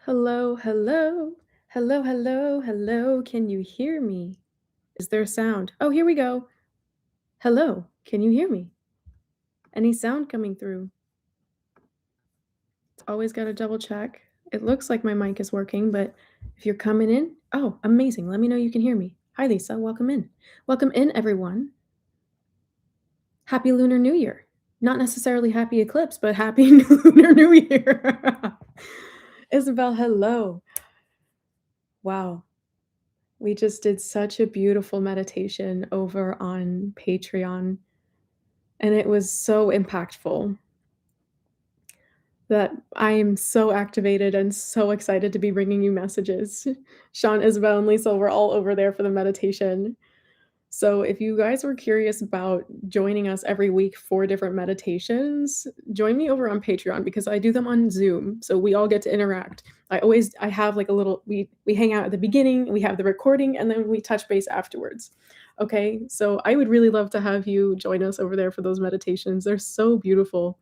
Hello, hello. Hello, hello, hello. Can you hear me? Is there sound? Oh, here we go. Hello, can you hear me? Any sound coming through? Always got to double check. It looks like my mic is working, but if you're coming in, oh, amazing. Let me know you can hear me. Hi, Lisa. Welcome in. Welcome in, everyone. Happy Lunar New Year. Not necessarily happy eclipse, but happy Lunar New Year. Isabel, hello. Wow. We just did such a beautiful meditation over on Patreon, and it was so impactful that I am so activated and so excited to be bringing you messages. Sean, Isabel, and Lisa were all over there for the meditation. So if you guys were curious about joining us every week for different meditations, join me over on Patreon because I do them on Zoom. So we all get to interact. I have like a little, we hang out at the beginning, we have the recording, and then we touch base afterwards. Okay. So I would really love to have you join us over there for those meditations. They're so beautiful.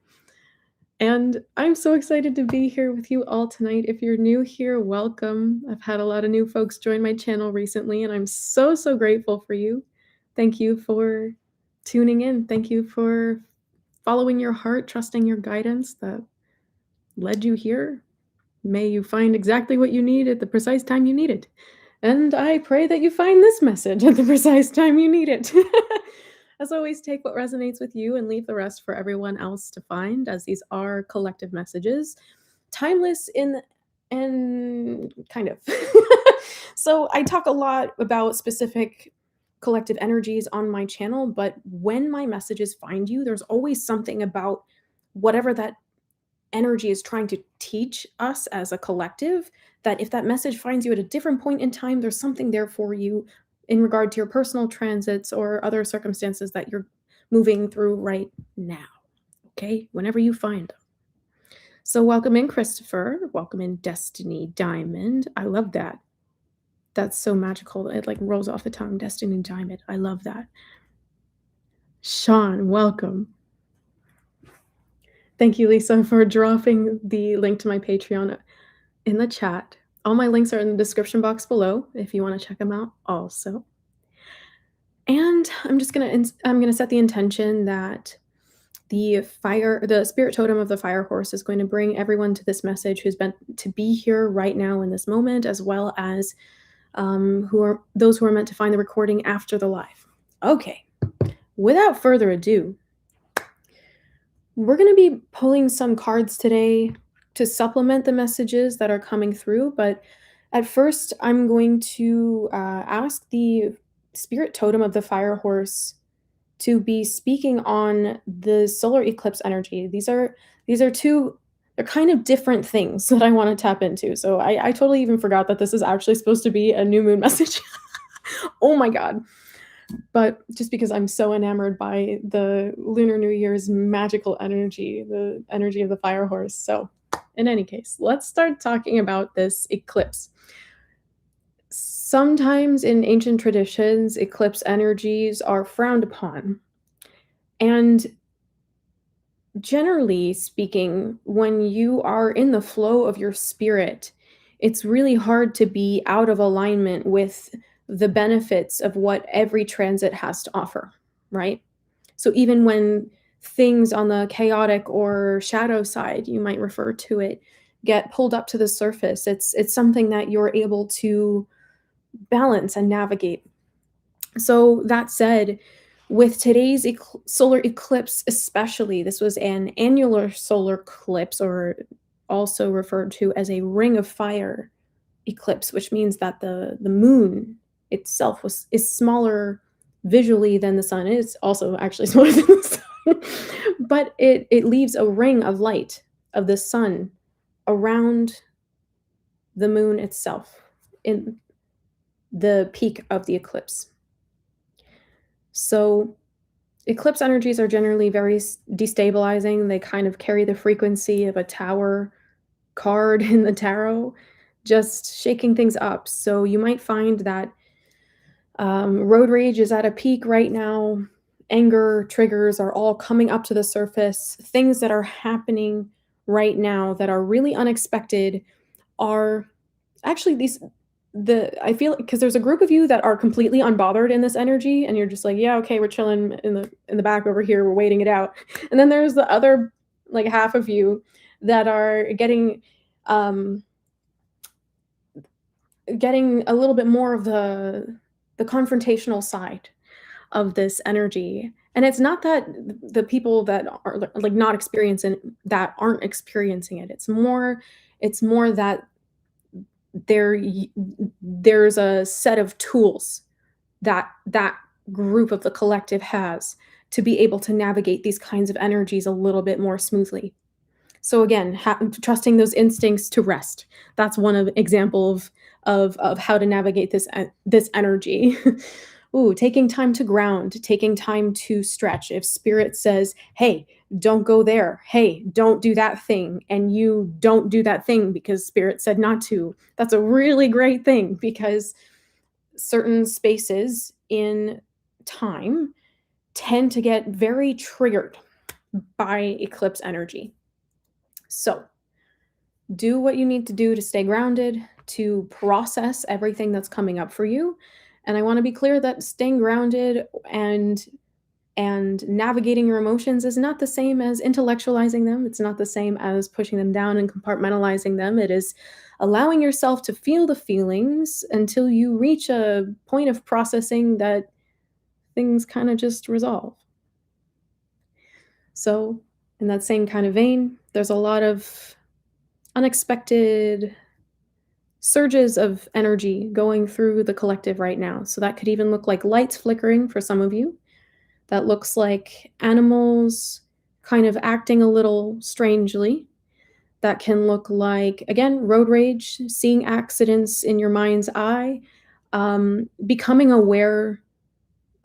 And I'm so excited to be here with you all tonight. If you're new here, welcome. I've had a lot of new folks join my channel recently, and I'm so, so grateful for you. Thank you for tuning in. Thank you for following your heart, trusting your guidance that led you here. May you find exactly what you need at the precise time you need it. And I pray that you find this message at the precise time you need it. As always, take what resonates with you and leave the rest for everyone else to find, as these are collective messages, timeless in and kind of. So I talk a lot about specific collective energies on my channel, but when my messages find you, there's always something about whatever that energy is trying to teach us as a collective, that if that message finds you at a different point in time, there's something there for you in regard to your personal transits or other circumstances that you're moving through right now. Okay, whenever you find them. So welcome in, Christopher. Welcome in, Destiny Diamond. I love that. That's so magical. It like rolls off the tongue. Destiny Diamond. I love that. Sean, welcome. Thank you, Lisa, for dropping the link to my Patreon in the chat. All my links are in the description box below if you want to check them out also. And I'm gonna set the intention that the spirit totem of the fire horse is going to bring everyone to this message who's meant to be here right now in this moment, as well as those who are meant to find the recording after the live. Okay, without further ado, we're going to be pulling some cards today to supplement the messages that are coming through, but at first I'm going to ask the spirit totem of the fire horse to be speaking on the solar eclipse energy. These are two, they're kind of different things that I want to tap into. So I totally even forgot that this is actually supposed to be a new moon message. Oh my God. But just because I'm so enamored by the Lunar New Year's magical energy, the energy of the fire horse. So in any case, let's start talking about this eclipse. Sometimes in ancient traditions, eclipse energies are frowned upon. And generally speaking, when you are in the flow of your spirit, it's really hard to be out of alignment with the benefits of what every transit has to offer, right? So even when things on the chaotic or shadow side, you might refer to it, get pulled up to the surface, it's something that you're able to balance and navigate. So that said, with today's solar eclipse especially, this was an annular solar eclipse, or also referred to as a ring of fire eclipse, which means that the moon itself is smaller visually than the sun. It's also actually smaller than the sun, but it leaves a ring of light of the sun around the moon itself in the peak of the eclipse. So eclipse energies are generally very destabilizing. They kind of carry the frequency of a tower card in the tarot, just shaking things up. So you might find that road rage is at a peak right now. Anger triggers are all coming up to the surface. Things that are happening right now that are really unexpected are actually I feel because there's a group of you that are completely unbothered in this energy, and you're just like, yeah, okay, we're chilling in the back over here, we're waiting it out. And then there's the other like half of you that are um getting a little bit more of the confrontational side of this energy. And it's not that the people that are like not experiencing that aren't experiencing it. It's more that there there's a set of tools that that group of the collective has to be able to navigate these kinds of energies a little bit more smoothly. So again, trusting those instincts to rest. That's one of example of how to navigate this energy. Ooh, taking time to ground, taking time to stretch. If spirit says, "Hey, don't go there. Hey, don't do that thing," and you don't do that thing because spirit said not to, that's a really great thing because certain spaces in time tend to get very triggered by eclipse energy. So, do what you need to do to stay grounded, to process everything that's coming up for you. And I want to be clear that staying grounded and navigating your emotions is not the same as intellectualizing them. It's not the same as pushing them down and compartmentalizing them. It is allowing yourself to feel the feelings until you reach a point of processing that things kind of just resolve. So, in that same kind of vein, there's a lot of unexpected surges of energy going through the collective right now. So that could even look like lights flickering for some of you. That looks like animals kind of acting a little strangely. That can look like, again, road rage, seeing accidents in your mind's eye, becoming aware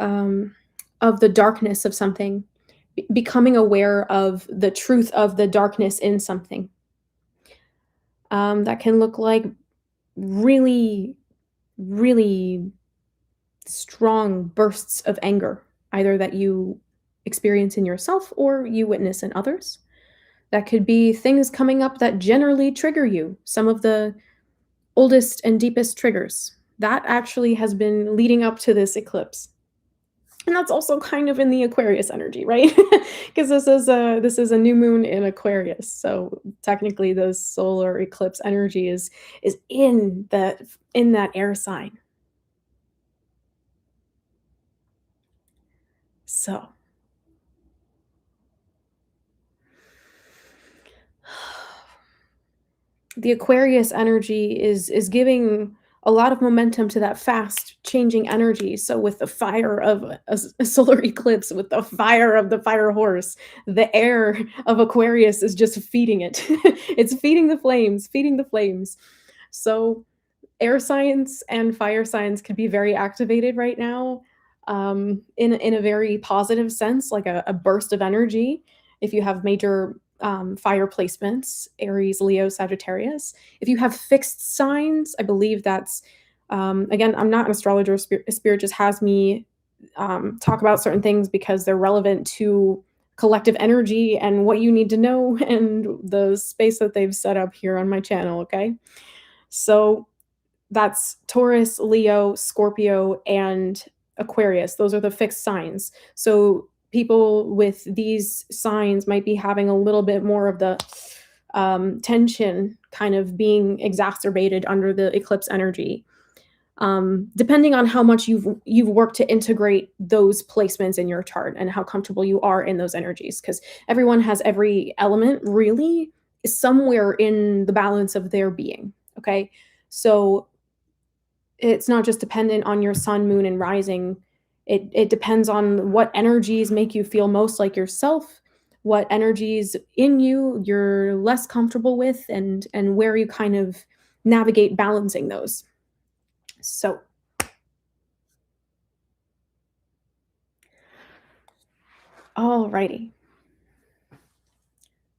um, of the darkness of something, becoming aware of the truth of the darkness in something. That can look like really, really strong bursts of anger, either that you experience in yourself or you witness in others. That could be things coming up that generally trigger you, some of the oldest and deepest triggers. That actually has been leading up to this eclipse. And that's also kind of in the Aquarius energy, right? Because this is a new moon in Aquarius. So technically the solar eclipse energy is in that air sign. So the Aquarius energy is giving a lot of momentum to that fast changing energy. So with the fire of a solar eclipse, with the fire of the fire horse, the air of Aquarius is just feeding it. It's feeding the flames, feeding the flames. So air signs and fire signs can be very activated right now, in a very positive sense, like a burst of energy. If you have major fire placements, Aries, Leo, Sagittarius. If you have fixed signs, I believe that's, again, I'm not an astrologer. Spirit just has me talk about certain things because they're relevant to collective energy and what you need to know and the space that they've set up here on my channel. Okay. So that's Taurus, Leo, Scorpio, and Aquarius. Those are the fixed signs. So people with these signs might be having a little bit more of the tension kind of being exacerbated under the eclipse energy. Depending on how much you've worked to integrate those placements in your chart and how comfortable you are in those energies, because everyone has every element really somewhere in the balance of their being. Okay, so it's not just dependent on your sun, moon, and rising. It depends on what energies make you feel most like yourself, what energies in you you're less comfortable with, and where you kind of navigate balancing those. So, alrighty.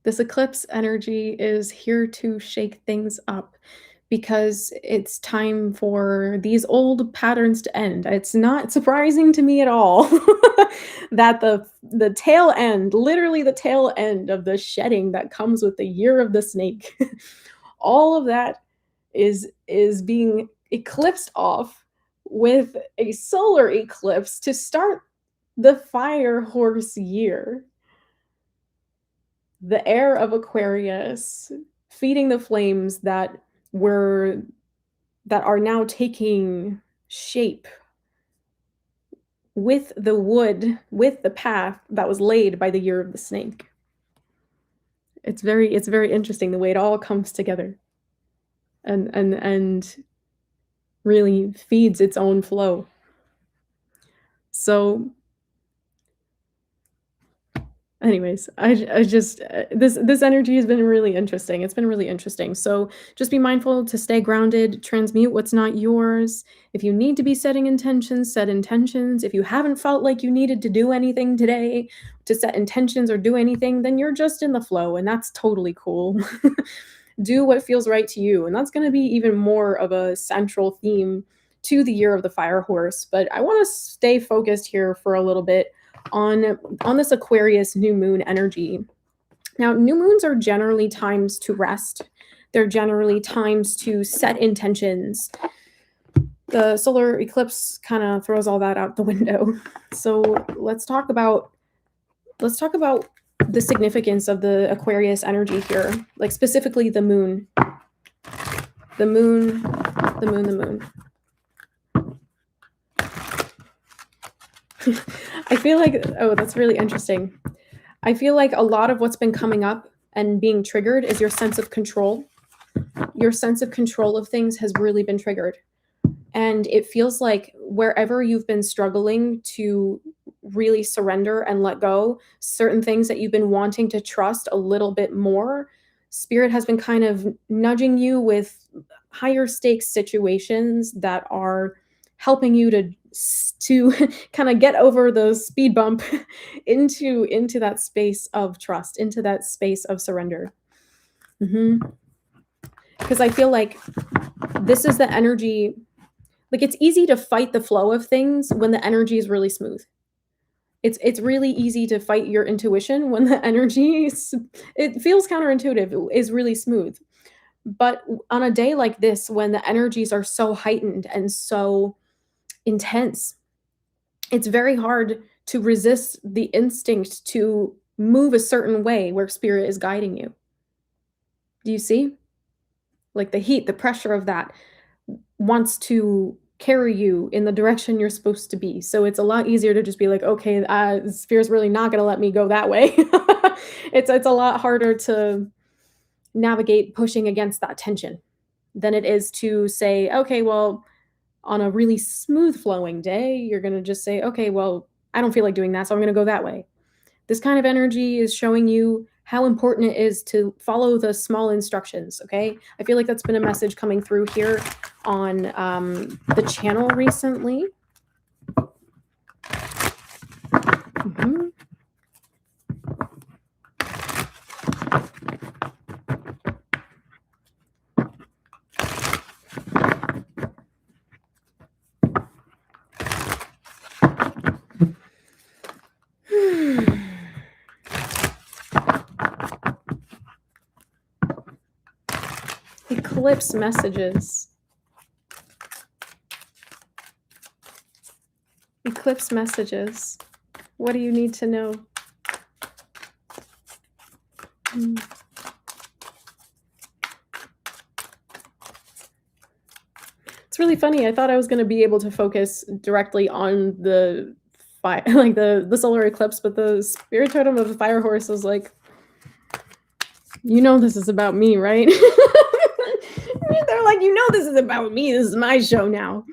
This eclipse energy is here to shake things up because it's time for these old patterns to end. It's not surprising to me at all that the tail end, literally the tail end of the shedding that comes with the year of the snake, all of that is being eclipsed off with a solar eclipse to start the fire horse year. The air of Aquarius feeding the flames that are now taking shape with the wood, with the path that was laid by the year of the snake. It's very interesting the way it all comes together and really feeds its own flow. So anyways, I just this energy has been really interesting. It's been really interesting. So just be mindful to stay grounded, transmute what's not yours. If you need to be setting intentions, set intentions. If you haven't felt like you needed to do anything today to set intentions or do anything, then you're just in the flow, and that's totally cool. Do what feels right to you, and that's going to be even more of a central theme to the year of the fire horse. But I want to stay focused here for a little bit on this Aquarius new moon energy. Now, new moons are generally times to rest. They're generally times to set intentions. The solar eclipse kind of throws all that out the window. So let's talk about the significance of the Aquarius energy here, like specifically the moon. The moon. I feel like, oh, that's really interesting. I feel like a lot of what's been coming up and being triggered is your sense of control. Your sense of control of things has really been triggered. And it feels like wherever you've been struggling to really surrender and let go, certain things that you've been wanting to trust a little bit more, Spirit has been kind of nudging you with higher stakes situations that are helping you to kind of get over the speed bump into that space of trust, into that space of surrender. Because I feel like this is the energy. Like, it's easy to fight the flow of things when the energy is really smooth. It's really easy to fight your intuition when the energy it feels counterintuitive, is really smooth. But on a day like this, when the energies are so heightened and so intense, it's very hard to resist the instinct to move a certain way where Spirit is guiding you. Do you see? Like, the heat, the pressure of that wants to carry you in the direction you're supposed to be. So it's a lot easier to just be like, okay, Spirit's really not going to let me go that way. It's a lot harder to navigate pushing against that tension than it is to say, okay, well, on a really smooth flowing day, you're going to just say, okay, well, I don't feel like doing that, so I'm going to go that way. This kind of energy is showing you how important it is to follow the small instructions, okay? I feel like that's been a message coming through here on the channel recently. Eclipse messages. Eclipse messages. What do you need to know? It's really funny. I thought I was going to be able to focus directly on the fire, like the solar eclipse, but the spirit totem of the fire horse was like, you know, this is about me, right? They're like, you know, this is about me. This is my show now.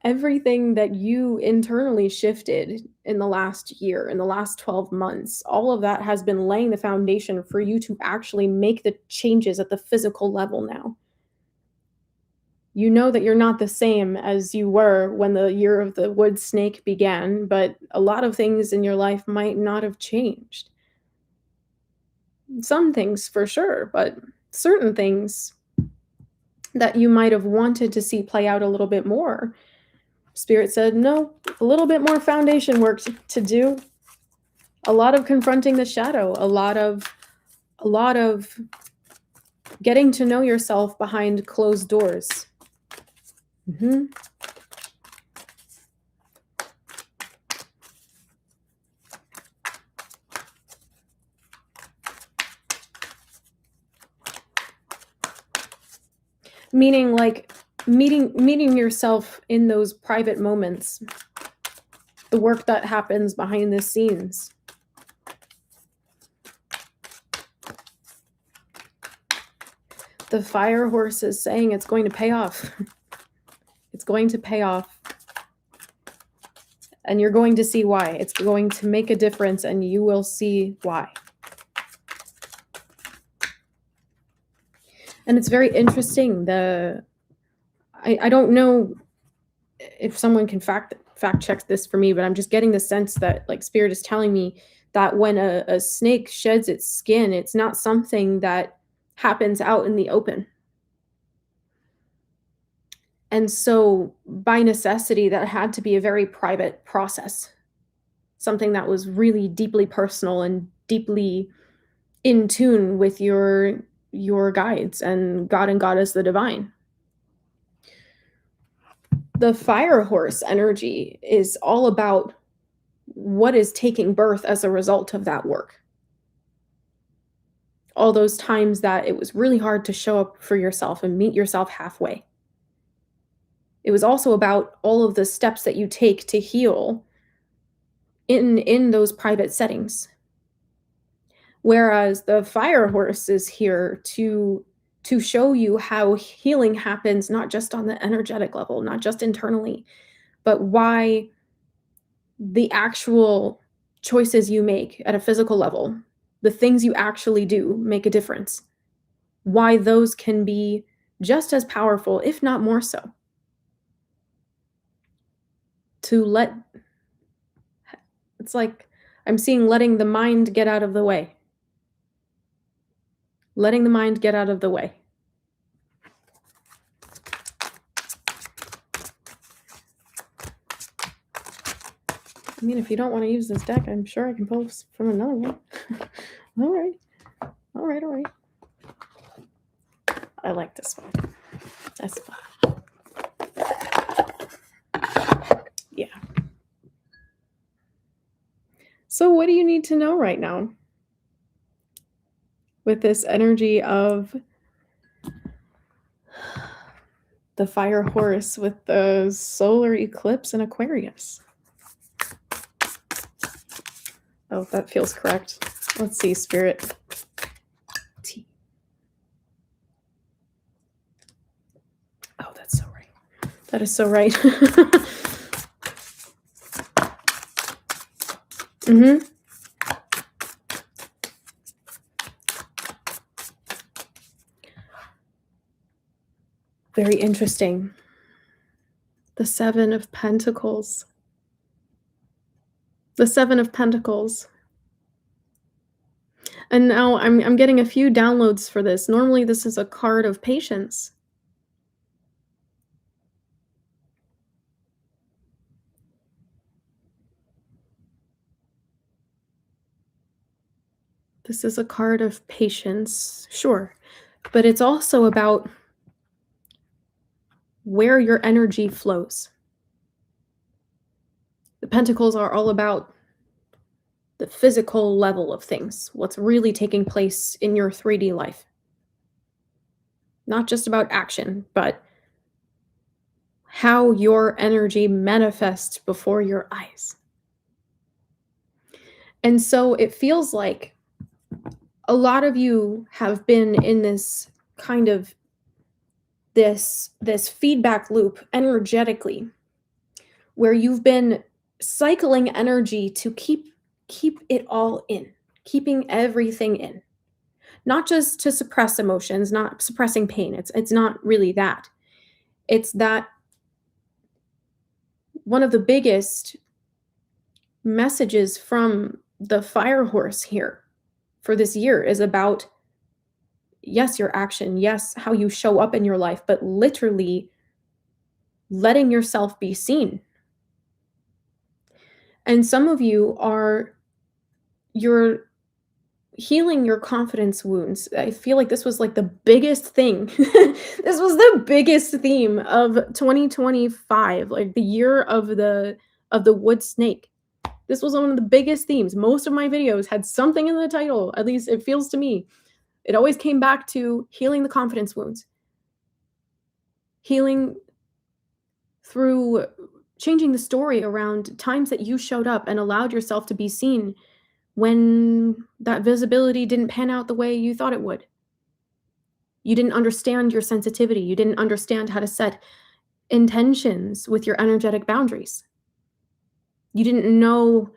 Everything that you internally shifted in the last year, in the last 12 months, all of that has been laying the foundation for you to actually make the changes at the physical level now. You know that you're not the same as you were when the year of the wood snake began, but a lot of things in your life might not have changed. Some things for sure, but certain things that you might have wanted to see play out a little bit more, Spirit said, no, a little bit more foundation work to do. A lot of confronting the shadow, a lot of Getting to know yourself behind closed doors. Meaning like meeting yourself in those private moments. The work that happens behind the scenes. The fire horse is saying it's going to pay off. It's going to pay off. And you're going to see why. It's going to make a difference and you will see why. And it's very interesting. I don't know if someone can fact check this for me, but I'm just getting the sense that like Spirit is telling me that when a snake sheds its skin, it's not something that happens out in the open. And so by necessity, that had to be a very private process. Something that was really deeply personal and deeply in tune with your guides and God and Goddess, the divine. The fire horse energy is all about what is taking birth as a result of that work. All those times that it was really hard to show up for yourself and meet yourself halfway. It was also about all of the steps that you take to heal in those private settings. Whereas the fire horse is here to show you how healing happens, not just on the energetic level, not just internally, but why the actual choices you make at a physical level, the things you actually do make a difference. Why those can be just as powerful, if not more so. It's like I'm seeing letting the mind get out of the way. Letting the mind get out of the way. I mean, if you don't want to use this deck, I'm sure I can pull from another one. All right. I like this one. That's fun. Yeah. So what do you need to know right now? With this energy of the fire horse with the solar eclipse in Aquarius. Oh, that feels correct. Let's see, Spirit. T. Oh, that's so right. That is so right. Very interesting. The Seven of Pentacles. The Seven of Pentacles. And now I'm getting a few downloads for this. Normally this is a card of patience. This is a card of patience, sure. But it's also about where your energy flows. The Pentacles are all about the physical level of things, what's really taking place in your 3D life. Not just about action, but how your energy manifests before your eyes. And so it feels like a lot of you have been in this kind of this feedback loop energetically, where you've been cycling energy to keep it all in, keeping everything in. Not just to suppress emotions, not suppressing pain. It's not really that. It's that one of the biggest messages from the fire horse here for this year is about, yes, your action, yes, how you show up in your life, but literally letting yourself be seen. And some of you you're healing your confidence wounds. I feel like this was like the biggest thing. This was the biggest theme of 2025, like the year of the wood snake. This was one of the biggest themes. Most of my videos had something in the title, at least it feels to me. It always came back to healing the confidence wounds. Healing through changing the story around times that you showed up and allowed yourself to be seen when that visibility didn't pan out the way you thought it would. You didn't understand your sensitivity. You didn't understand how to set intentions with your energetic boundaries. You didn't know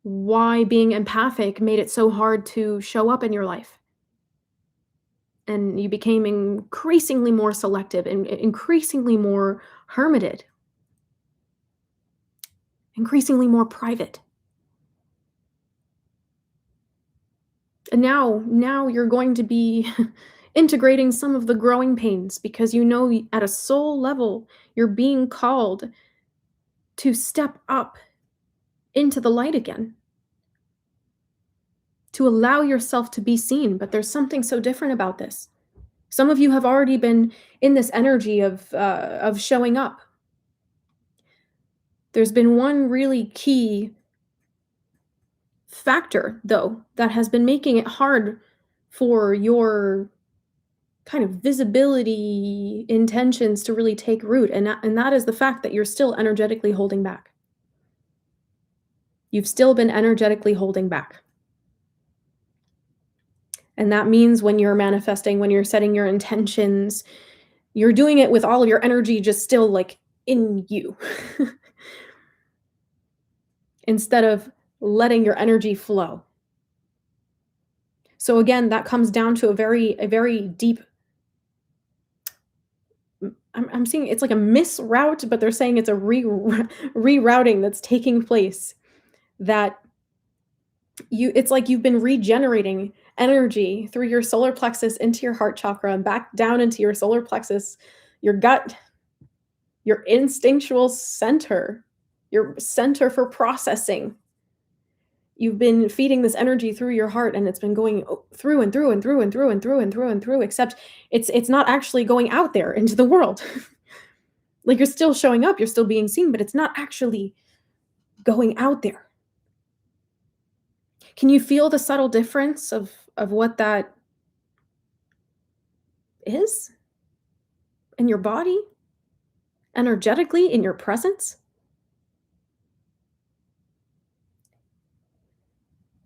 why being empathic made it so hard to show up in your life. And you became increasingly more selective and increasingly more hermited, increasingly more private. And now you're going to be integrating some of the growing pains because you know at a soul level, you're being called to step up into the light again, to allow yourself to be seen. But there's something so different about this. Some of you have already been in this energy of showing up. There's been one really key factor, though, that has been making it hard for your kind of visibility intentions to really take root, and that is the fact that you're still energetically holding back. You've still been energetically holding back. And that means when you're manifesting, when you're setting your intentions, you're doing it with all of your energy just still like in you. Instead of letting your energy flow. So again, that comes down to a very deep, I'm seeing it's like a misroute, but they're saying it's a rerouting that's taking place, that it's like you've been regenerating energy through your solar plexus into your heart chakra and back down into your solar plexus, your gut, your instinctual center, your center for processing. You've been feeding this energy through your heart, and it's been going through and through and through and through and through and through and through, except it's not actually going out there into the world. Like you're still showing up, you're still being seen, but it's not actually going out there. Can you feel the subtle difference of what that is in your body, energetically, in your presence?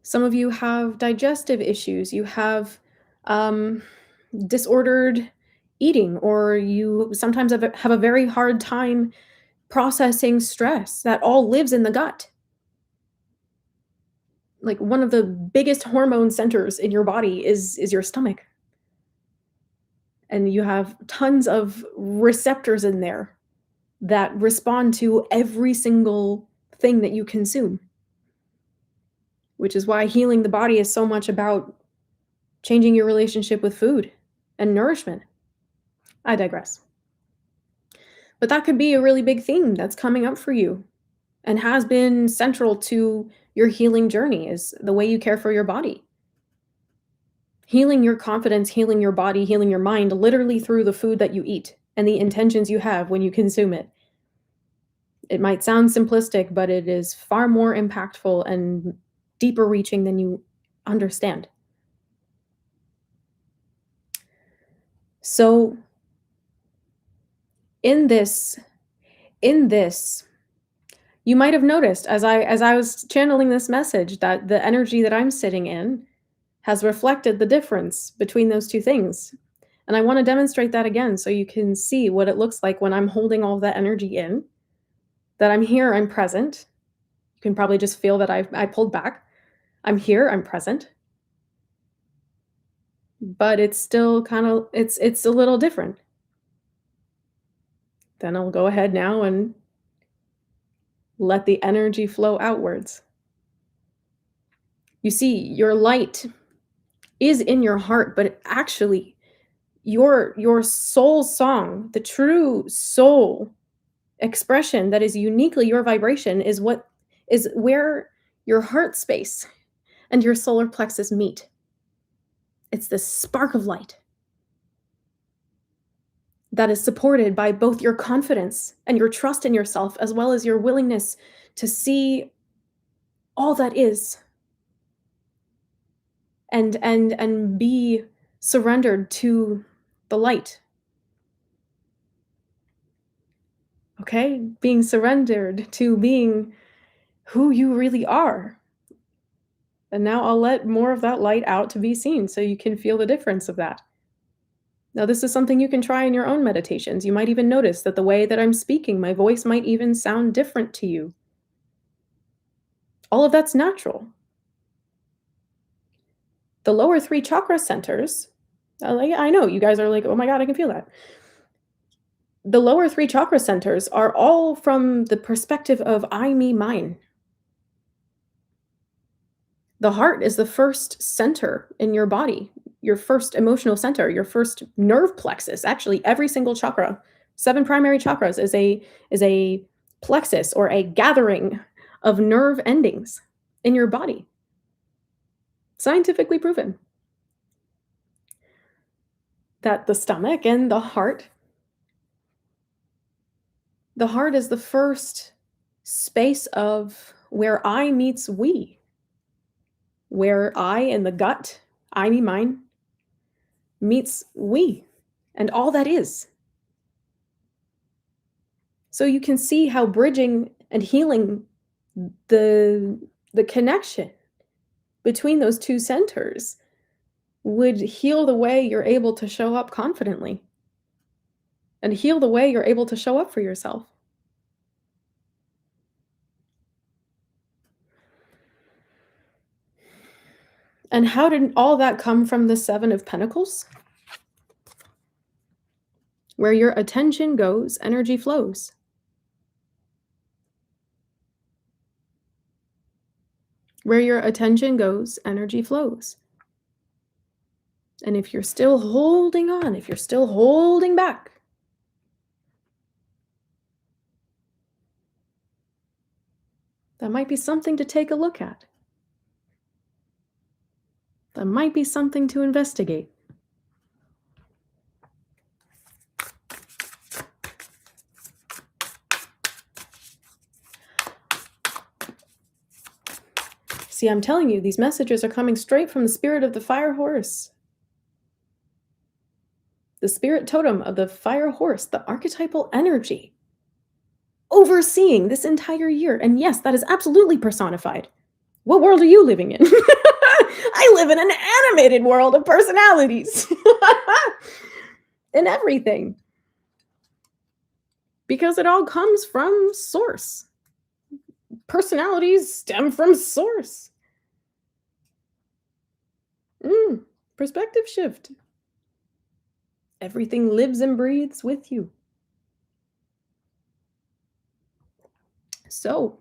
Some of you have digestive issues. You have disordered eating, or you sometimes have a very hard time processing stress. That all lives in the gut. Like one of the biggest hormone centers in your body is your stomach. And you have tons of receptors in there that respond to every single thing that you consume. Which is why healing the body is so much about changing your relationship with food and nourishment. I digress. But that could be a really big theme that's coming up for you and has been central to your healing journey, is the way you care for your body. Healing your confidence, healing your body, healing your mind, literally through the food that you eat and the intentions you have when you consume it. It might sound simplistic, but it is far more impactful and deeper reaching than you understand. So in this, you might have noticed as I was channeling this message that the energy that I'm sitting in has reflected the difference between those two things. And I want to demonstrate that again so you can see what it looks like when I'm holding all of that energy in, that I'm here, I'm present. You can probably just feel that I pulled back. I'm here, I'm present. But it's still kind of, it's a little different. Then I'll go ahead now and let the energy flow outwards. You see, your light is in your heart, but actually your soul song, the true soul expression that is uniquely your vibration, is where your heart space, and your solar plexus meet. It's this spark of light that is supported by both your confidence and your trust in yourself, as well as your willingness to see all that is and be surrendered to the light. Okay? Being surrendered to being who you really are. And now I'll let more of that light out to be seen so you can feel the difference of that. Now, this is something you can try in your own meditations. You might even notice that the way that I'm speaking, my voice might even sound different to you. All of that's natural. The lower 3 chakra centers, I know you guys are like, oh my God, I can feel that. The lower 3 chakra centers are all from the perspective of I, me, mine. The heart is the first center in your body, your first emotional center, your first nerve plexus. Actually, every single chakra, 7 primary chakras is a plexus or a gathering of nerve endings in your body. Scientifically proven that the stomach and the heart is the first space of where I meets we, where I and the gut, I, me, mine, meets we, and all that is. So you can see how bridging and healing the connection between those 2 centers would heal the way you're able to show up confidently and heal the way you're able to show up for yourself. And how did all that come from the 7 of Pentacles? Where your attention goes, energy flows. Where your attention goes, energy flows. And if you're still holding on, if you're still holding back, that might be something to take a look at. That might be something to investigate. See, I'm telling you, these messages are coming straight from the spirit of the fire horse. The spirit totem of the fire horse, the archetypal energy, overseeing this entire year. And yes, that is absolutely personified. What world are you living in? I live in an animated world of personalities and everything. Because it all comes from source. Personalities stem from source. Perspective shift. Everything lives and breathes with you. So,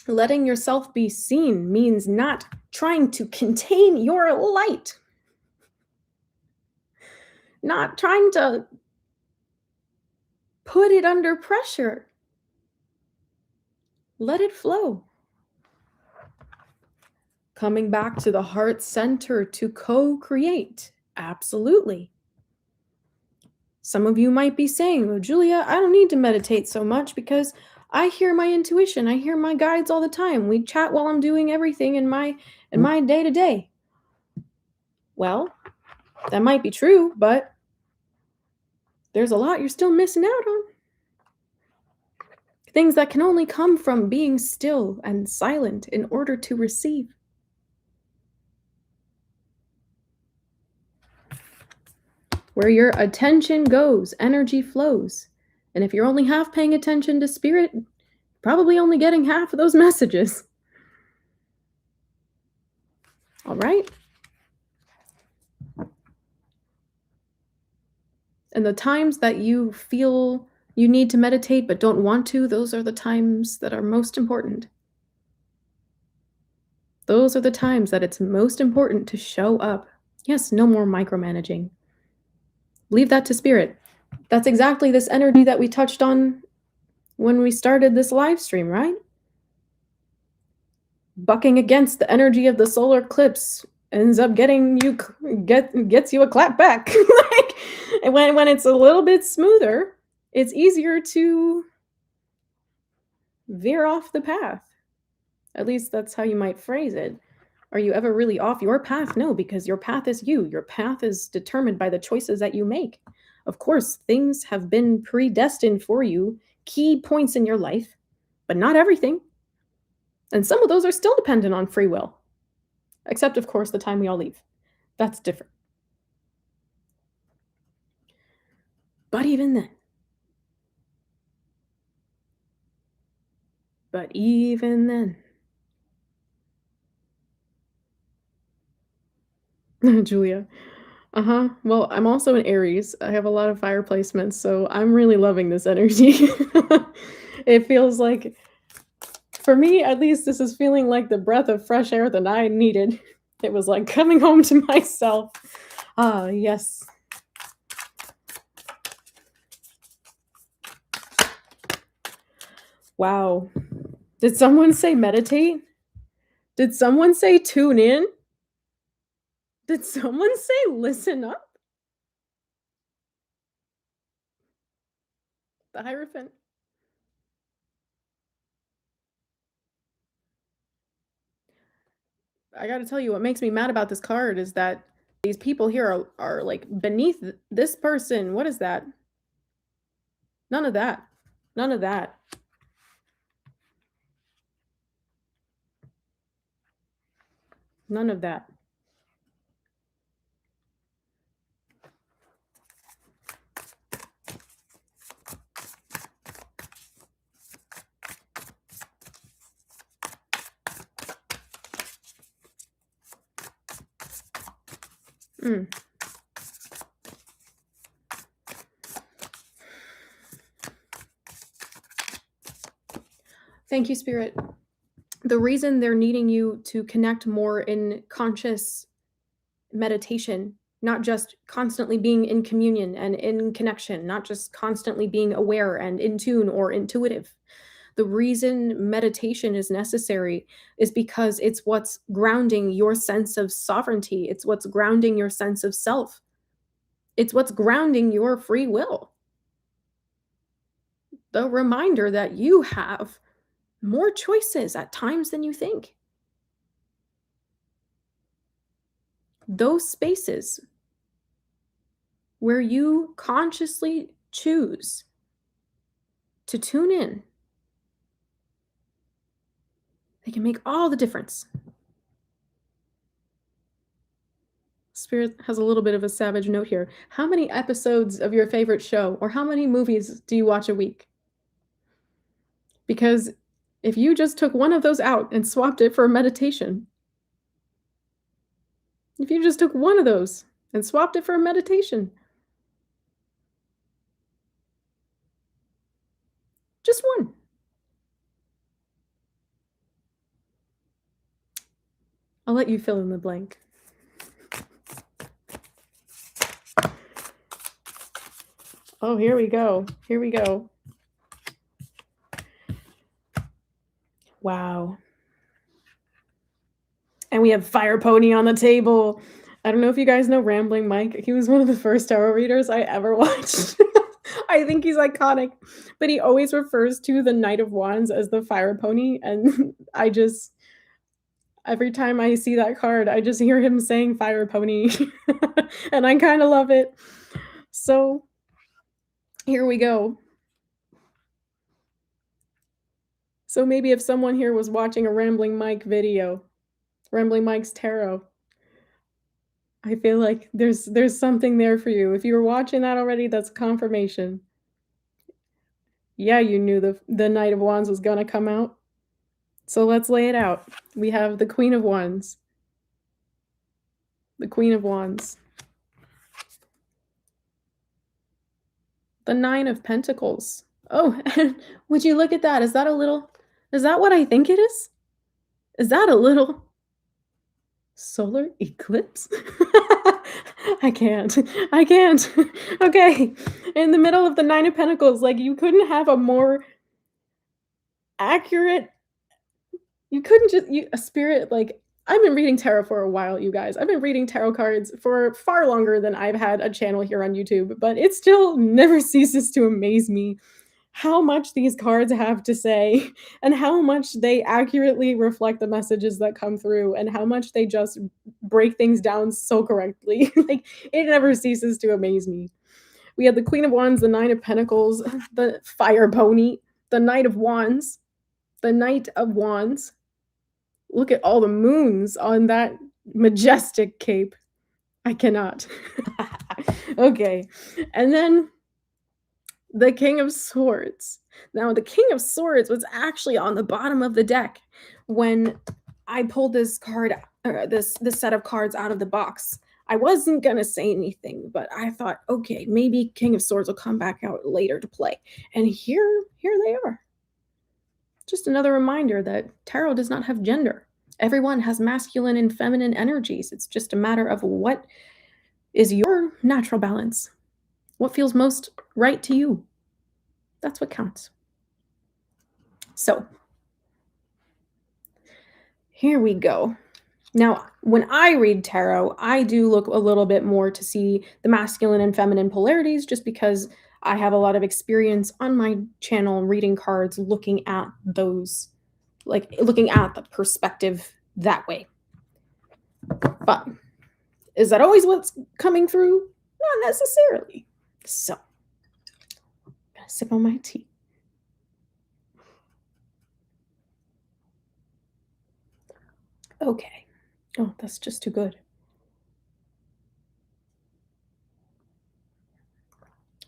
letting yourself be seen means not trying to contain your light. Not trying to put it under pressure. Let it flow. Coming back to the heart center to co-create. Absolutely. Some of you might be saying, well, Julia, I don't need to meditate so much because I hear my intuition. I hear my guides all the time. We chat while I'm doing everything in my day-to-day. Well, that might be true, but there's a lot you're still missing out on. Things that can only come from being still and silent in order to receive. Where your attention goes, energy flows. And if you're only half paying attention to spirit, probably only getting half of those messages. All right? And the times that you feel you need to meditate but don't want to, those are the times that are most important. Those are the times that it's most important to show up. Yes, no more micromanaging. Leave that to spirit. That's exactly this energy that we touched on when we started this live stream, right? Bucking against the energy of the solar eclipse ends up gets you a clap back. Like, and when it's a little bit smoother, it's easier to veer off the path. At least that's how you might phrase it. Are you ever really off your path? No, because your path is you. Your path is determined by the choices that you make. Of course, things have been predestined for you, key points in your life, but not everything. And some of those are still dependent on free will. Except, of course, the time we all leave. That's different. But even then, Julia. Well, I'm also an Aries. I have a lot of fire placements, so I'm really loving this energy. It feels like, for me at least, this is feeling like the breath of fresh air that I needed. It was like coming home to myself. Ah, yes. Wow. Did someone say meditate? Did someone say tune in? Did someone say listen up? The Hierophant. I gotta tell you, what makes me mad about this card is that these people here are like beneath this person. What is that? None of that. None of that. None of that. Thank you, Spirit. The reason they're needing you to connect more in conscious meditation, not just constantly being in communion and in connection, not just constantly being aware and in tune or intuitive. The reason meditation is necessary is because it's what's grounding your sense of sovereignty. It's what's grounding your sense of self. It's what's grounding your free will. The reminder that you have more choices at times than you think. Those spaces where you consciously choose to tune in, they can make all the difference. Spirit has a little bit of a savage note here. How many episodes of your favorite show or how many movies do you watch a week? Because if you just took one of those out and swapped it for a meditation, if you just took one of those and swapped it for a meditation, just one. I'll let you fill in the blank. Oh, here we go. Here we go. Wow. And we have Fire Pony on the table. I don't know if you guys know Rambling Mike. He was one of the first tarot readers I ever watched. I think he's iconic, but he always refers to the Knight of Wands as the Fire Pony, and every time I see that card, I just hear him saying Fire Pony, and I kind of love it. So here we go. So maybe if someone here was watching a Rambling Mike video, Rambling Mike's tarot, I feel like there's something there for you. If you were watching that already, that's confirmation. Yeah, you knew the Knight of Wands was gonna come out. So let's lay it out. We have the Queen of Wands. The Queen of Wands. The Nine of Pentacles. Oh, and would you look at that? Is that what I think it is? Is that a little solar eclipse? I can't. Okay. In the middle of the Nine of Pentacles, like you couldn't have a more accurate. You couldn't just you a spirit like I've been reading tarot for a while, you guys. I've been reading tarot cards for far longer than I've had a channel here on YouTube, but it still never ceases to amaze me how much these cards have to say and how much they accurately reflect the messages that come through and how much they just break things down so correctly. Like it never ceases to amaze me. We had the Queen of Wands, the Nine of Pentacles, the Fire Pony, the Knight of Wands, the Knight of Wands. Look at all the moons on that majestic cape. I cannot. Okay. And then the King of Swords. Now, the King of Swords was actually on the bottom of the deck when I pulled this card, or this set of cards out of the box. I wasn't gonna say anything, but I thought, okay, maybe King of Swords will come back out later to play. And here they are. Just another reminder that tarot does not have gender. Everyone has masculine and feminine energies. It's just a matter of what is your natural balance. What feels most right to you. That's what counts. So, here we go. Now, when I read tarot, I do look a little bit more to see the masculine and feminine polarities just because I have a lot of experience on my channel reading cards, looking at those, like looking at the perspective that way. But is that always what's coming through? Not necessarily. So, I'm gonna sip on my tea. Okay. Oh, that's just too good.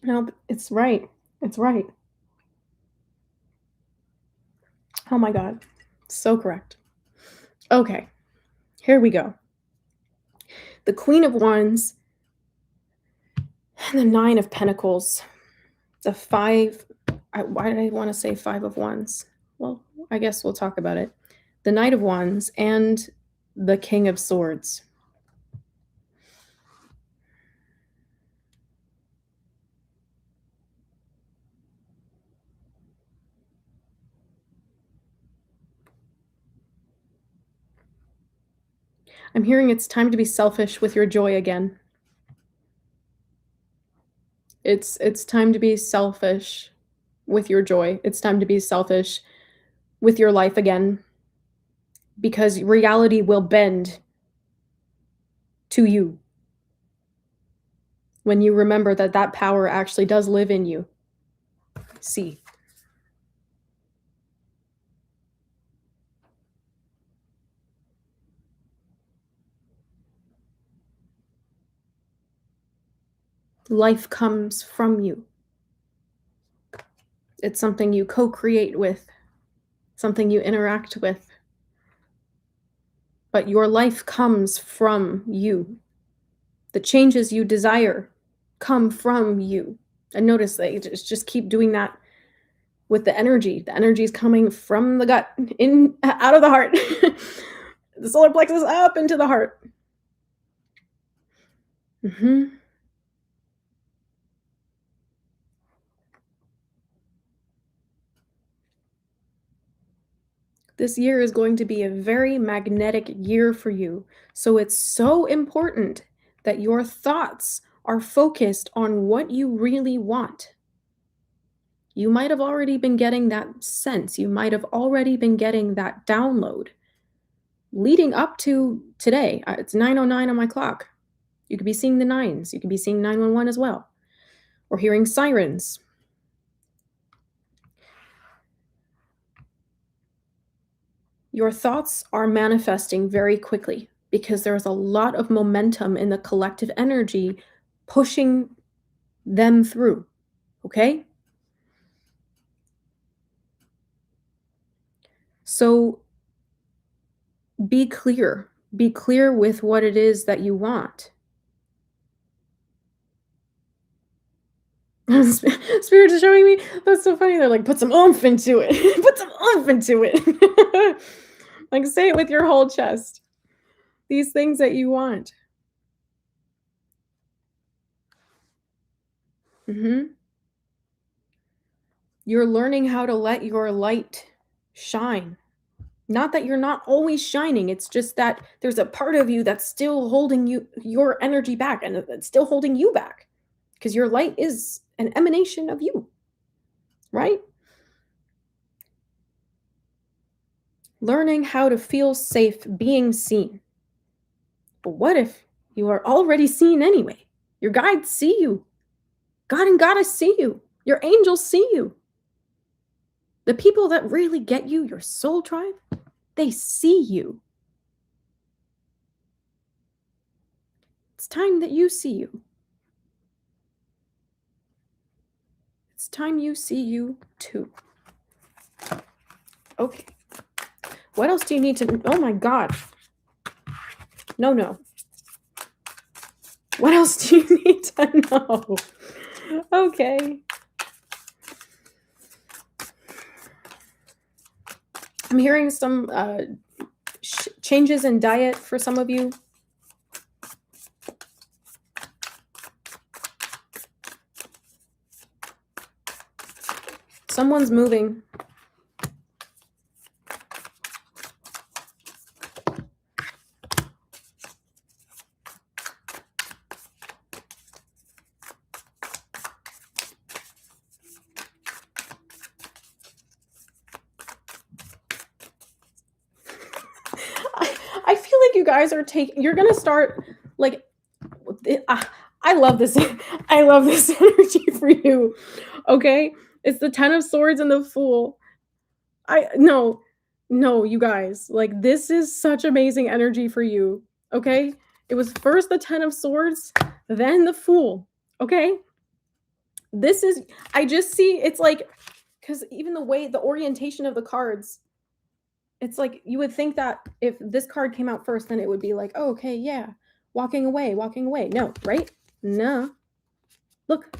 No, it's right. It's right. Oh my God. So correct. Okay. Here we go. The Queen of Wands and the Nine of Pentacles. The five. Why did I want to say Five of Wands? Well, I guess we'll talk about it. The Knight of Wands and the King of Swords. I'm hearing it's time to be selfish with your joy again. It's time to be selfish with your joy. It's time to be selfish with your life again because reality will bend to you when you remember that that power actually does live in you. See. Life comes from you. It's something you co-create with, something you interact with. But your life comes from you. The changes you desire come from you. And notice that you just keep doing that with the energy. The energy is coming from the gut, in out of the heart. The solar plexus up into the heart. Mm-hmm. This year is going to be a very magnetic year for you. So it's so important that your thoughts are focused on what you really want. You might have already been getting that sense. You might have already been getting that download leading up to today. It's 9:09 on my clock. You could be seeing the nines. You could be seeing 911 as well, or hearing sirens. Your thoughts are manifesting very quickly because there's a lot of momentum in the collective energy pushing them through. Okay? So be clear. Be clear with what it is that you want. Spirits are showing me. That's so funny. They're like, put some oomph into it. Put some oomph into it. Like, say it with your whole chest. These things that you want. Mm-hmm. You're learning how to let your light Shine. Not that you're not always shining, it's just that there's a part of you that's still holding your energy back, and it's still holding you back because your light is an emanation of you, right? Learning how to feel safe being seen. But what if you are already seen anyway? Your guides see you. God and Goddess see you. Your angels see you. The people that really get you, your soul tribe, they see you. It's time that you see you. It's time you see you too. Okay. What else do you need to... Oh my God. No. What else do you need to know? Okay. I'm hearing some changes in diet for some of you. Someone's moving. I feel like you guys are you're gonna start like, I love this. I love this energy for you. Okay, it's the 10 of Swords and the Fool. No, you guys, like, this is such amazing energy for you. Okay, it was first the 10 of Swords, then the Fool. Okay, this is, I just see, it's like, because even the way the orientation of the cards, it's like you would think that if this card came out first, then it would be like, oh, okay, yeah, walking away. No, right? No. Look.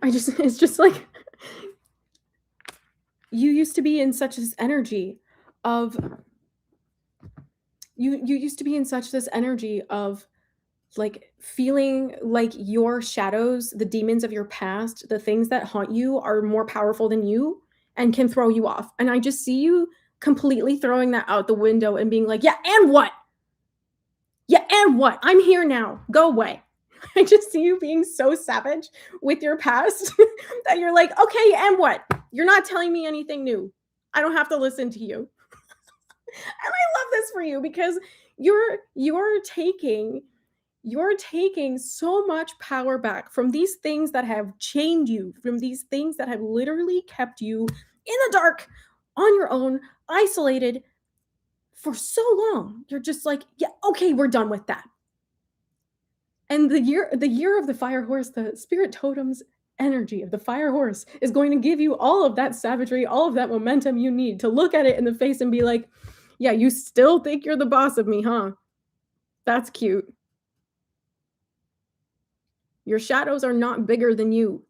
It's just like, you used to be in such this energy of, you used to be in such this energy of like feeling like your shadows, the demons of your past, the things that haunt you are more powerful than you and can throw you off. And I just see you completely throwing that out the window and being like, yeah, and what? Yeah, and what? I'm here now. Go away. I just see you being so savage with your past that you're like, okay, and what? You're not telling me anything new. I don't have to listen to you. And I love this for you because you're taking so much power back from these things that have chained you, from these things that have literally kept you in the dark, on your own, isolated for so long. You're just like, yeah, okay, we're done with that. And the year of the fire horse, the spirit totem's energy of the fire horse is going to give you all of that savagery, all of that momentum you need to look at it in the face and be like, yeah, you still think you're the boss of me, huh? That's cute. Your shadows are not bigger than you.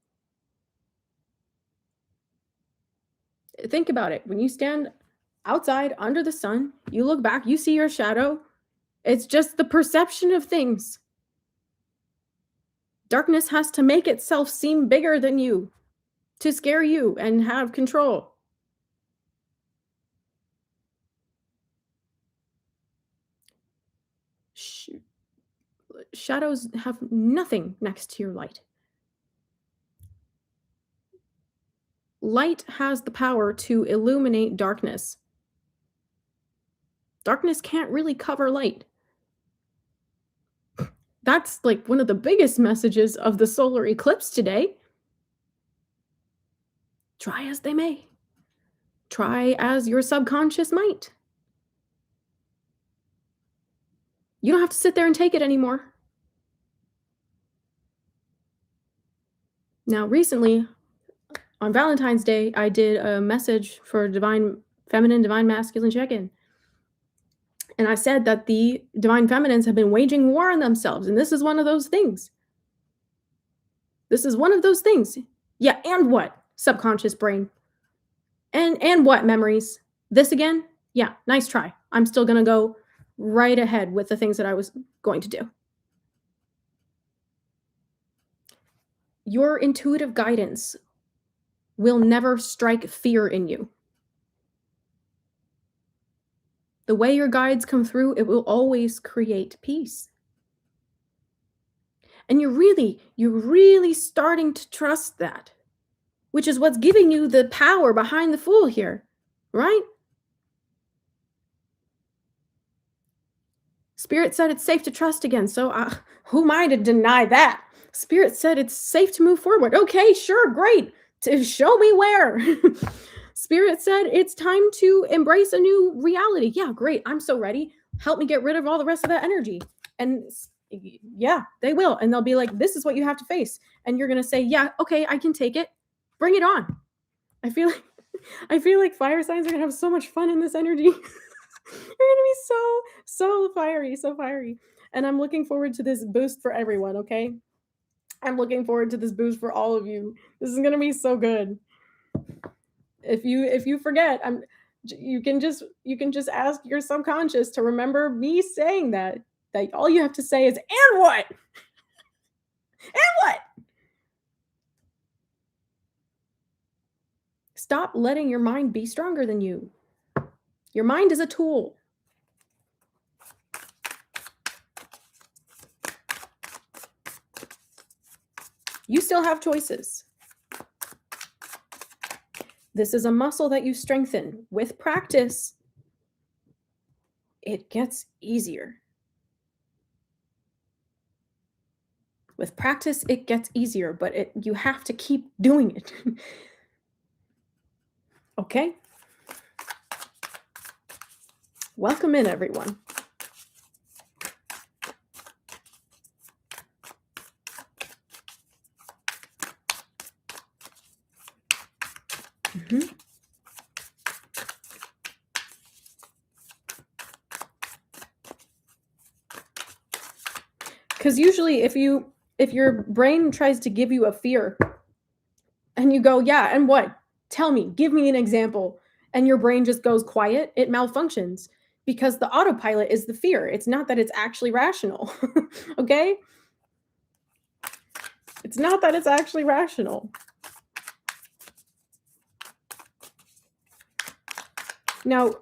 Think about it. When you stand outside under the sun, you look back, you see your shadow. It's just the perception of things. Darkness has to make itself seem bigger than you to scare you and have control. Shadows have nothing next to your light. Light has the power to illuminate darkness. Darkness can't really cover light. That's like one of the biggest messages of the solar eclipse today. Try as they may. Try as your subconscious might. You don't have to sit there and take it anymore. Now, recently, on Valentine's Day, I did a message for Divine Feminine, Divine Masculine check-in. And I said that the Divine Feminines have been waging war on themselves, and this is one of those things. This is one of those things. Yeah, and what? Subconscious brain. And what, memories? This again? Yeah, nice try. I'm still going to go right ahead with the things that I was going to do. Your intuitive guidance will never strike fear in you. The way your guides come through, it will always create peace. And you're really starting to trust that, which is what's giving you the power behind the Fool here, right? Spirit said it's safe to trust again, so who am I to deny that? Spirit said it's safe to move forward. Okay, sure, great. To show me where. Spirit said it's time to embrace a new reality. Yeah, great. I'm so ready. Help me get rid of all the rest of that energy. And yeah, they will. And they'll be like, this is what you have to face. And you're going to say, yeah, okay, I can take it. Bring it on. I feel like fire signs are going to have so much fun in this energy. You're going to be so fiery. And I'm looking forward to this boost for everyone, okay? I'm looking forward to this boost for all of you. This is going to be so good. If you forget, you can just ask your subconscious to remember me saying that all you have to say is, and what? And what? Stop letting your mind be stronger than you. Your mind is a tool. You still have choices. This is a muscle that you strengthen. With practice, it gets easier. With practice, it gets easier, but you have to keep doing it. Okay? Welcome in, everyone. Because usually if your brain tries to give you a fear and you go, yeah, and what? Tell me, give me an example. And your brain just goes quiet, it malfunctions because the autopilot is the fear. It's not that it's actually rational. Okay? It's not that it's actually rational. Now,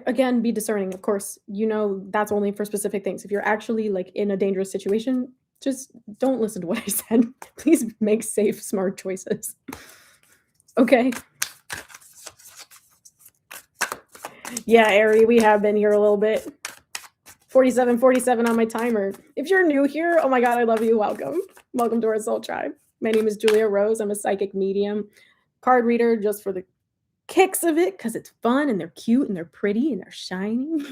again, be discerning. Of course, that's only for specific things. If you're actually like in a dangerous situation, just don't listen to what I said. Please make safe, smart choices. Okay. Yeah, Ari, we have been here a little bit. 47 on my timer. If you're new here, oh my God, I love you. Welcome. Welcome to our soul tribe. My name is Julia Rose. I'm a psychic medium, card reader just for the kicks of it because it's fun and they're cute and they're pretty and they're shiny.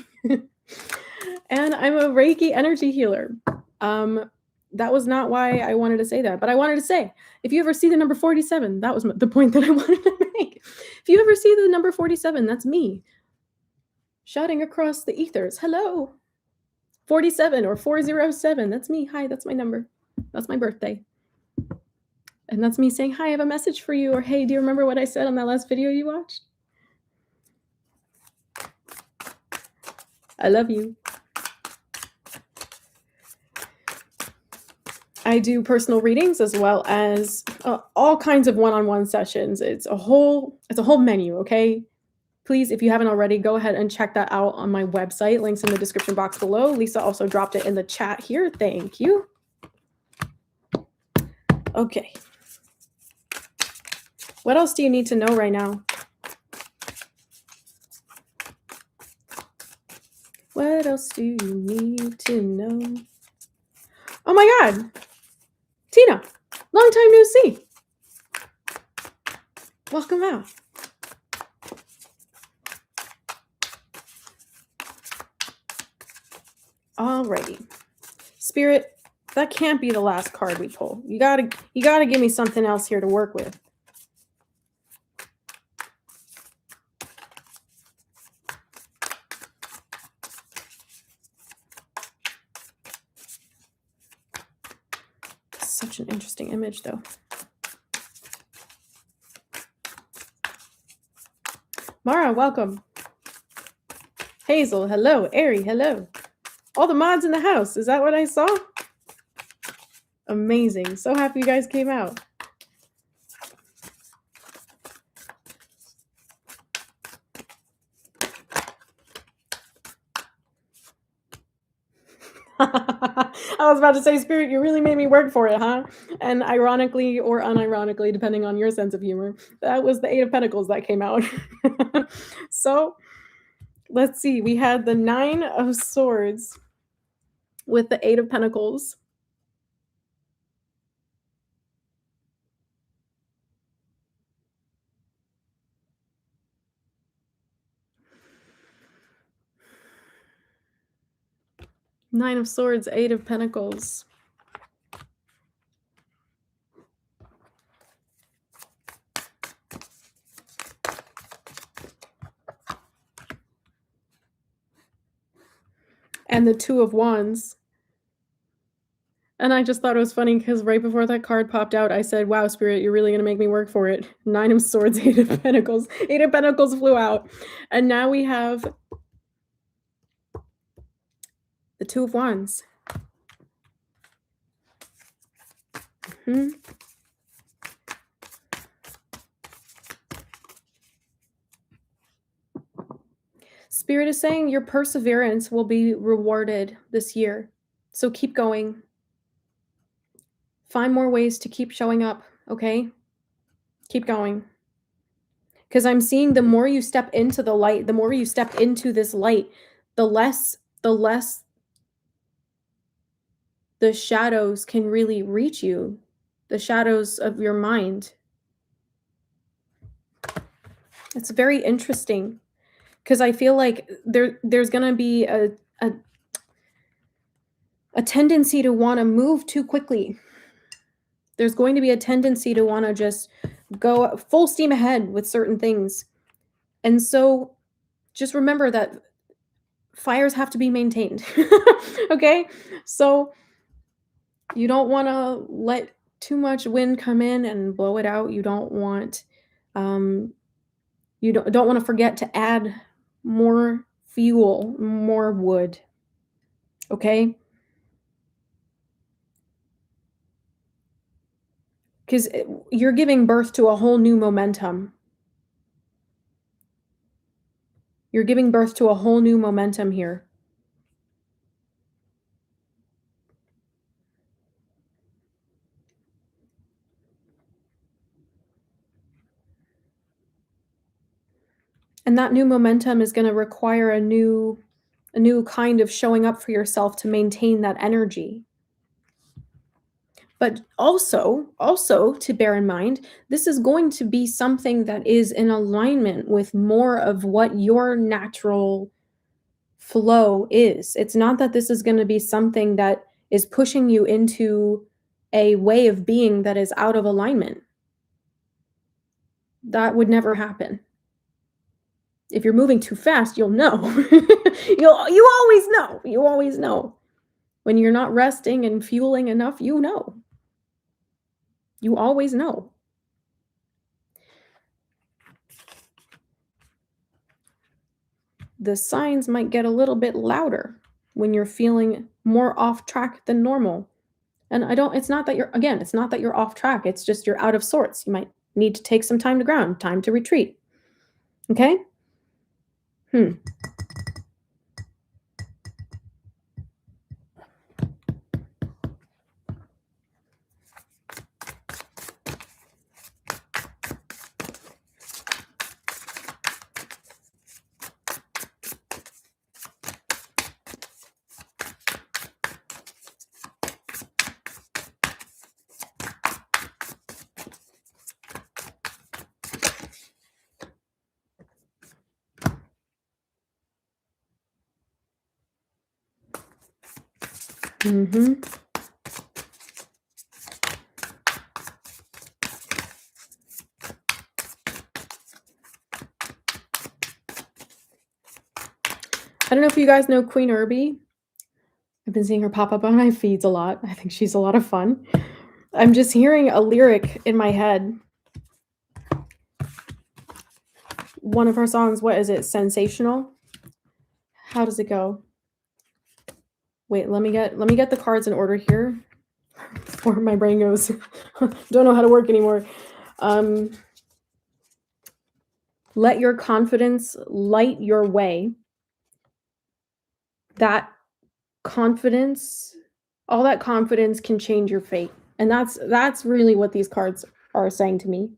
And I'm a Reiki energy healer. That was not why I wanted to say that, but I wanted to say, if you ever see the number 47, that was the point that I wanted to make. If you ever see the number 47, that's me shouting across the ethers, hello. 47 or 407, that's me. Hi, that's my number. That's my birthday. And that's me saying, hi, I have a message for you. Or, hey, do you remember what I said on that last video you watched? I love you. I do personal readings as well as all kinds of one-on-one sessions. It's a whole menu, okay? Please, if you haven't already, go ahead and check that out on my website. Links in the description box below. Lisa also dropped it in the chat here. Thank you. Okay. What else do you need to know right now? What else do you need to know? Oh my God. Tina, long time no see. Welcome out. Alrighty. Spirit, that can't be the last card we pull. You gotta give me something else here to work with. Such an interesting image, though. Mara, welcome. Hazel, hello. Ari, hello. All the mods in the house. Is that what I saw? Amazing. So happy you guys came out. I was about to say, Spirit, you really made me work for it, huh? And ironically or unironically, depending on your sense of humor, that was the Eight of Pentacles that came out. So let's see. We had the Nine of Swords with the Eight of Pentacles. Nine of Swords, Eight of Pentacles. And the Two of Wands. And I just thought it was funny because right before that card popped out, I said, wow, Spirit, you're really going to make me work for it. Nine of Swords, Eight of Pentacles. Eight of Pentacles flew out. And now we have the Two of Wands. Spirit is saying your perseverance will be rewarded this year. So keep going. Find more ways to keep showing up, okay? Keep going. Because I'm seeing the more you step into the light, the more you step into this light, the less the shadows can really reach you. The shadows of your mind. It's very interesting. Because I feel like there's going to be a tendency to want to move too quickly. There's going to be a tendency to want to just go full steam ahead with certain things. And so just remember that fires have to be maintained. Okay? So you don't want to let too much wind come in and blow it out. You don't want you don't want to forget to add more fuel, more wood. Okay? Because you're giving birth to a whole new momentum. You're giving birth to a whole new momentum here. And that new momentum is going to require a new kind of showing up for yourself to maintain that energy. But also to bear in mind, this is going to be something that is in alignment with more of what your natural flow is. It's not that this is going to be something that is pushing you into a way of being that is out of alignment. That would never happen. If you're moving too fast, you'll know. You always know. You always know. When you're not resting and fueling enough, you know. You always know. The signs might get a little bit louder when you're feeling more off track than normal. And it's not that you're off track. It's just you're out of sorts. You might need to take some time to ground, time to retreat. Okay? Mm-hmm. I don't know if you guys know Queen Irby. I've been seeing her pop up on my feeds a lot. I think she's a lot of fun. I'm just hearing a lyric in my head. One of her songs, what is it? Sensational? How does it go? Wait, let me get the cards in order here before my brain goes. Don't know how to work anymore. Let your confidence light your way. That confidence All that confidence can change your fate. And that's really what these cards are saying to me.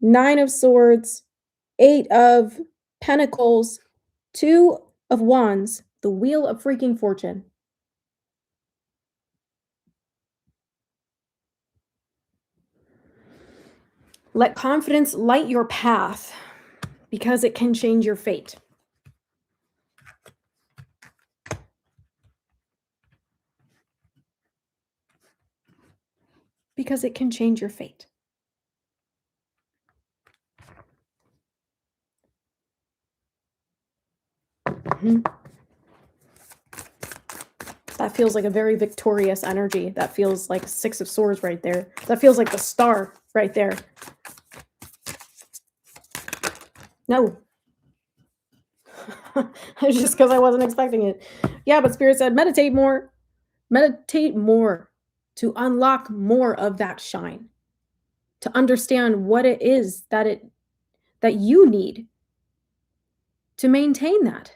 9 of Swords, 8 of Pentacles, 2 of Wands, the Wheel of freaking Fortune. Let confidence light your path because it can change your fate. Because it can change your fate. Mm-hmm. That feels like a very victorious energy. That feels like 6 of Swords right there. That feels like the star right there. No. Just because I wasn't expecting it. Yeah, but Spirit said meditate more. Meditate more to unlock more of that shine. To understand what it is that you need to maintain that.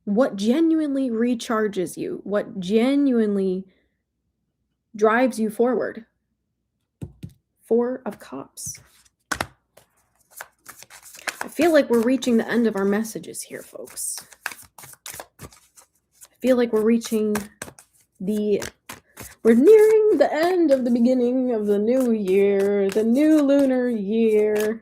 What genuinely recharges you, what genuinely drives you forward. 4 of Cups. I feel like we're reaching the end of our messages here, folks. I feel like we're nearing the end of the beginning of the new year, the new lunar year.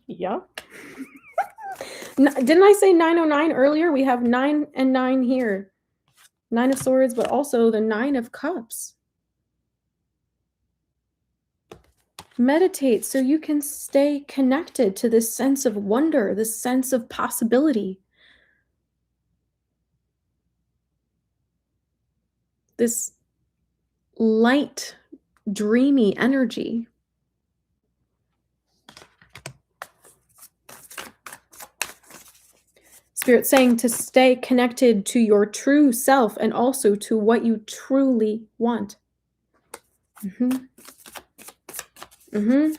Yeah. Didn't I say 909 earlier? We have 9 and 9 here. 9 of Swords, but also the 9 of Cups. Meditate so you can stay connected to this sense of wonder, this sense of possibility. This light, dreamy energy. Spirit saying to stay connected to your true self and also to what you truly want. Mm-hmm. Mm-hmm.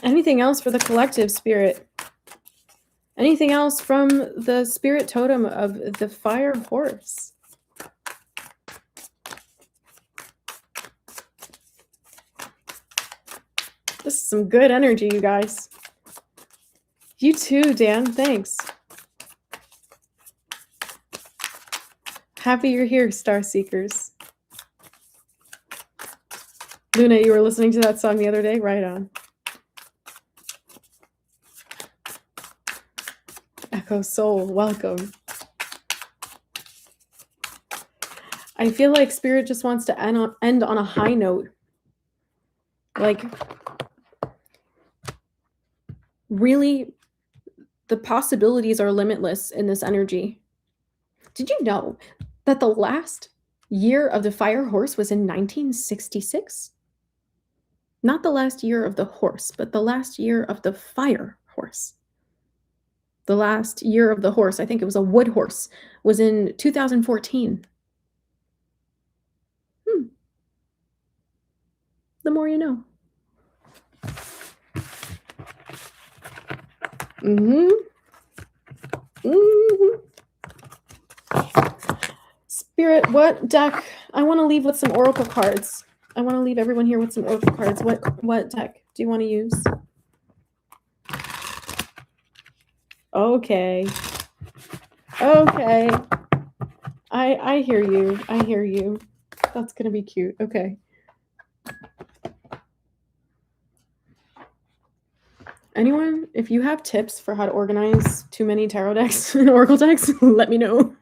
Anything else for the collective, Spirit? Anything else from the spirit totem of the fire horse? This is some good energy, you guys. You too, Dan. Thanks. Happy you're here, Star Seekers. Luna, you were listening to that song the other day? Right on. Echo Soul, welcome. I feel like Spirit just wants to end on a high note. Like, really, the possibilities are limitless in this energy. Did you know that the last year of the fire horse was in 1966? Not the last year of the horse, but the last year of the fire horse. The last year of the horse, I think it was a wood horse, was in 2014. The more you know. Mm-hmm. Mm-hmm. Spirit, what deck? I want to leave with some oracle cards. I want to leave everyone here with some oracle cards. What deck do you want to use? Okay. Okay. I hear you. I hear you. That's going to be cute. Okay. Anyone, if you have tips for how to organize too many tarot decks and oracle decks, let me know.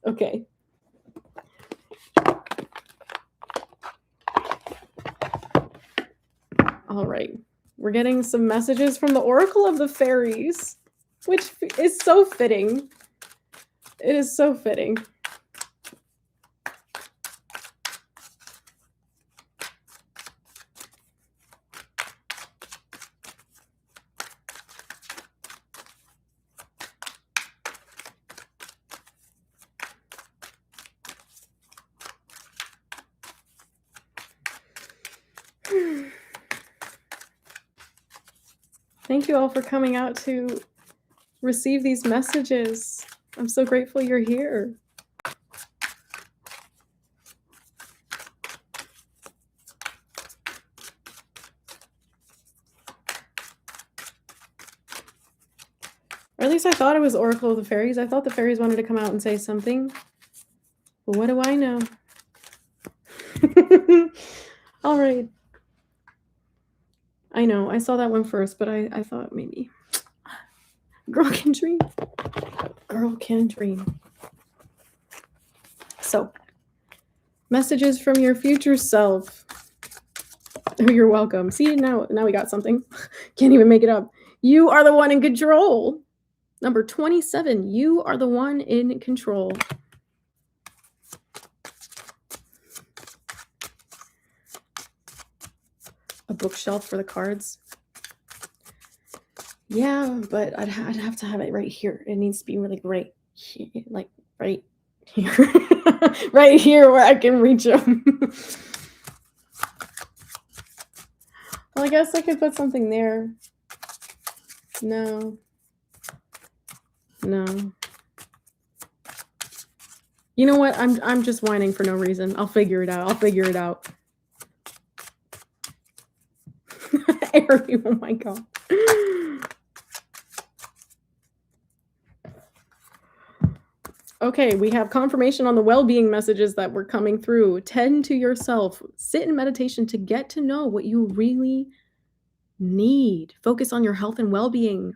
Okay. All right. We're getting some messages from the Oracle of the Fairies, which is so fitting. It is so fitting. Thank you all for coming out to receive these messages. I'm so grateful you're here. Or at least I thought it was Oracle of the Fairies. I thought the fairies wanted to come out and say something. But what do I know? All right. I know. I saw that one first, but I thought maybe. Girl can dream. Girl can dream. So, messages from your future self. Oh, you're welcome. See, now we got something. Can't even make it up. You are the one in control. Number 27, you are the one in control. A bookshelf for the cards. Yeah, but I'd have to have it right here. It needs to be really great. Like right here. Right here where I can reach them. Well, I guess I could put something there. No. You know what? I'm just whining for no reason. I'll figure it out. Airy, oh my god. Okay, we have confirmation on the well-being messages that were coming through. Tend to yourself. Sit in meditation to get to know what you really need. Focus on your health and well-being.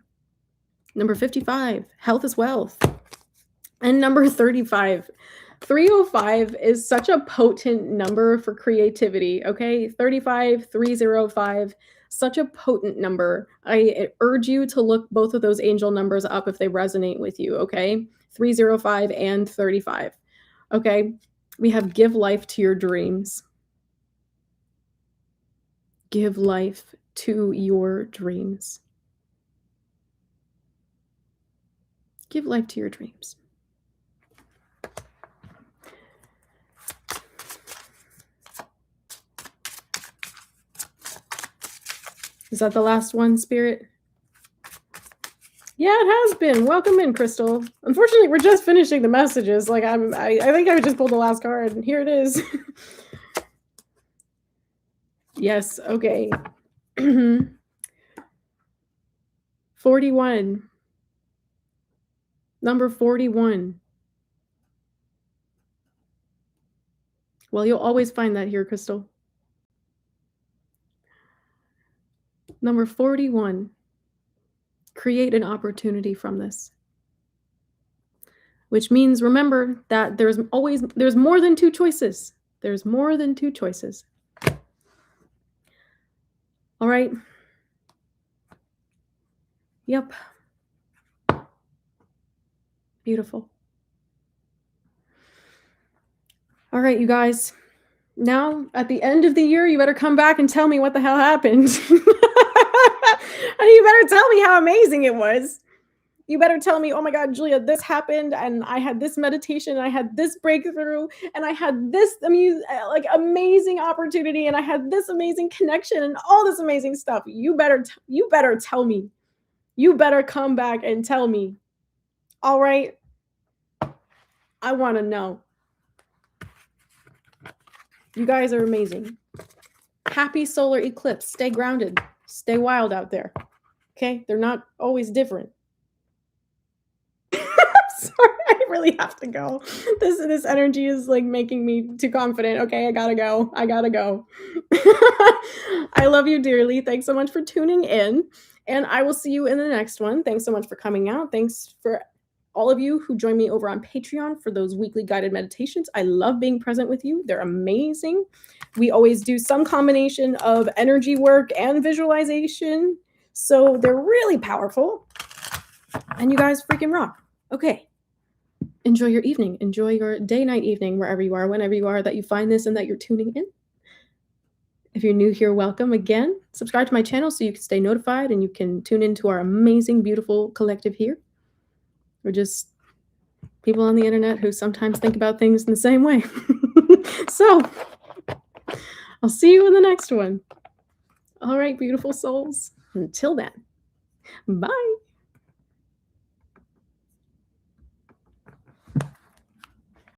Number 55, health is wealth. And number 35, 305 is such a potent number for creativity, okay? 35, 305, such a potent number. I urge you to look both of those angel numbers up if they resonate with you, okay? 305 and 35, okay? We have give life to your dreams. Give life to your dreams. Give life to your dreams. Is that the last one, Spirit? Yeah, it has been. Welcome in, Crystal. Unfortunately, we're just finishing the messages. Like I think I just pulled the last card, and here it is. Yes. Okay. 41. Number 41. Well, you'll always find that here, Crystal. Number 41. Create an opportunity from this. Which means, remember that there's more than two choices. There's more than two choices. All right. Yep. Beautiful. All right, you guys. Now, at the end of the year, you better come back and tell me what the hell happened. And you better tell me how amazing it was. You better tell me, oh my God, Julia, this happened, and I had this meditation, and I had this breakthrough, and I had this amazing opportunity, and I had this amazing connection, and all this amazing stuff. You better tell me. You better come back and tell me. All right? I want to know. You guys are amazing. Happy solar eclipse. Stay grounded. Stay wild out there. Okay? They're not always different. I'm sorry. I really have to go. This energy is like making me too confident. Okay, I gotta go. I love you dearly. Thanks so much for tuning in. And I will see you in the next one. Thanks so much for coming out. Thanks for all of you who join me over on Patreon for those weekly guided meditations. I love being present with you. They're amazing. We always do some combination of energy work and visualization. So they're really powerful. And you guys freaking rock. Okay. Enjoy your evening. Enjoy your day, night, evening, wherever you are, whenever you are that you find this and that you're tuning in. If you're new here, welcome again. Subscribe to my channel so you can stay notified and you can tune into our amazing, beautiful collective here. We're just people on the internet who sometimes think about things in the same way. So, I'll see you in the next one. All right, beautiful souls. Until then. Bye.